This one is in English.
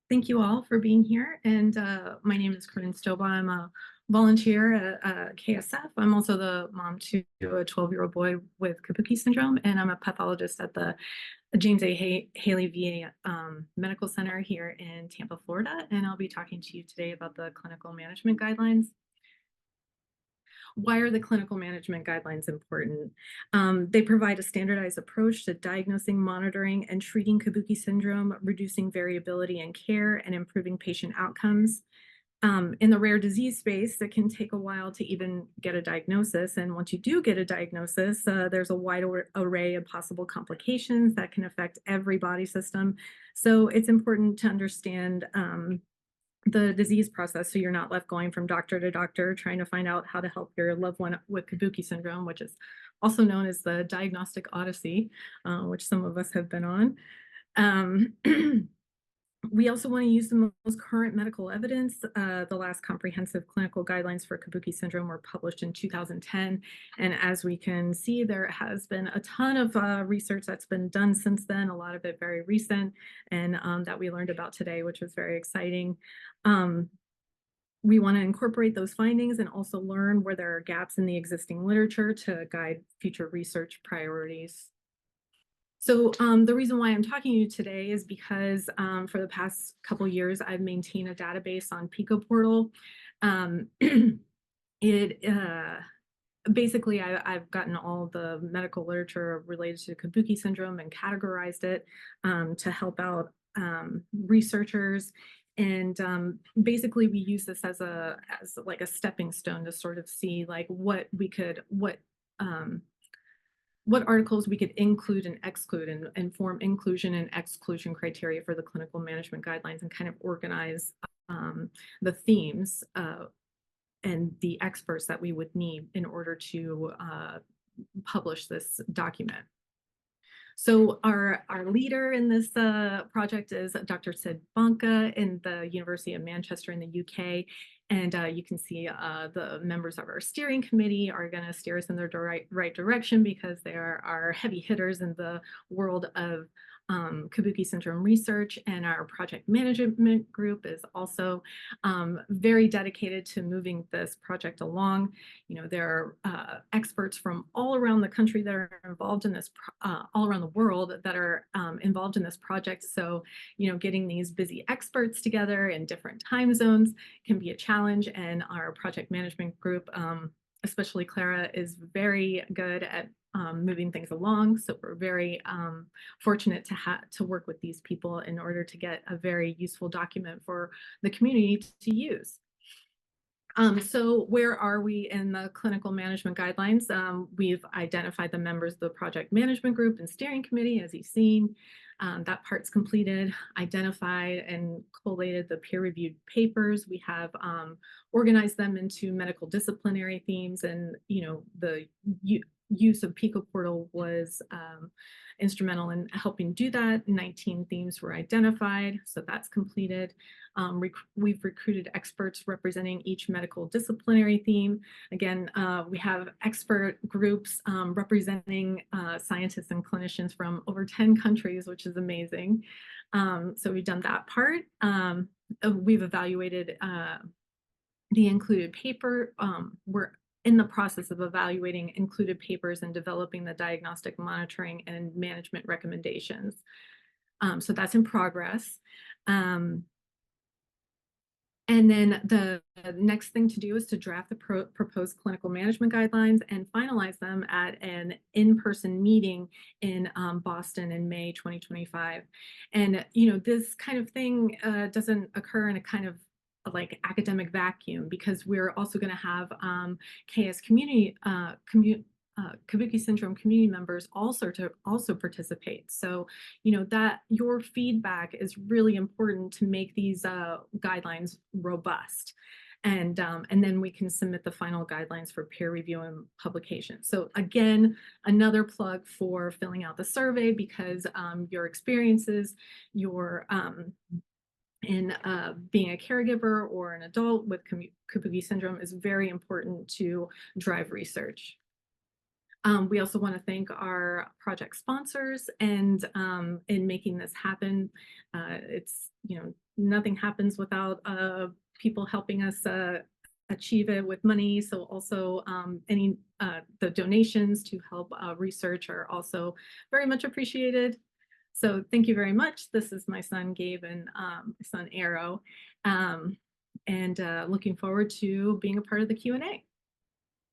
Thank you all for being here. And my name is Corinne Stobaugh. I'm a volunteer at KSF. I'm also the mom to a 12-year-old boy with Kabuki syndrome, and I'm a pathologist at the James A. Haley VA Medical Center here in Tampa, Florida. And I'll be talking to you today about the clinical management guidelines. Why are the clinical management guidelines important? They provide a standardized approach to diagnosing, monitoring, and treating Kabuki syndrome, reducing variability in care and improving patient outcomes. In the rare disease space, it can take a while to even get a diagnosis. And once you do get a diagnosis, there's a wide array of possible complications that can affect every body system. So it's important to understand the disease process so you're not left going from doctor to doctor trying to find out how to help your loved one with Kabuki syndrome, which is also known as the diagnostic odyssey, which some of us have been on. Um, We also want to use the most current medical evidence. The last comprehensive clinical guidelines for Kabuki syndrome were published in 2010. And as we can see, there has been a ton of research that's been done since then, a lot of it very recent, and that we learned about today, which was very exciting. We want to incorporate those findings and also learn where there are gaps in the existing literature to guide future research priorities. So the reason why I'm talking to you today is because for the past couple years, I've maintained a database on Pico Portal. Um, it basically, I've gotten all the medical literature related to Kabuki syndrome and categorized it to help out researchers. And basically, we use this as like a stepping stone to sort of see like what articles we could include and exclude and form inclusion and exclusion criteria for the clinical management guidelines and kind of organize the themes and the experts that we would need in order to publish this document. So our leader in this project is Dr. Sid Banka in the University of Manchester in the UK. And you can see the members of our steering committee are going to steer us in the right direction because they are our heavy hitters in the world of Kabuki syndrome research, and our project management group is also very dedicated to moving this project along. You know, there are experts from all around the country that are involved in this, all around the world that are involved in this project. So, you know, getting these busy experts together in different time zones can be a challenge, and our project management group, especially Clara, is very good at moving things along. So we're very fortunate to work with these people in order to get a very useful document for the community to use. So where are we in the clinical management guidelines? We've identified the members of the project management group and steering committee, as you've seen. That part's completed, identified and collated the peer-reviewed papers. We have organized them into medical disciplinary themes, and you know, the use of Pico Portal was instrumental in helping do that. 19 themes were identified, so that's completed. We've recruited experts representing each medical disciplinary theme. Again, we have expert groups representing scientists and clinicians from over 10 countries, which is amazing. So we've done that part. We've evaluated the included paper. We're in the process of evaluating included papers and developing the diagnostic monitoring and management recommendations. So that's in progress. And then the next thing to do is to draft the proposed clinical management guidelines and finalize them at an in-person meeting in Boston in May 2025. And, you know, this kind of thing doesn't occur in a kind of like academic vacuum, because we're also going to have KS Kabuki syndrome community members also participate. So, you know, that your feedback is really important to make these guidelines robust. And then we can submit the final guidelines for peer review and publication. So again, another plug for filling out the survey, because your experiences, your in being a caregiver or an adult with Kabuki syndrome is very important to drive research. We also want to thank our project sponsors and in making this happen. It's, you know, nothing happens without people helping us achieve it with money. So also any the donations to help research are also very much appreciated. So thank you very much. This is my son Gabe and my son Arrow, and looking forward to being a part of the Q&A.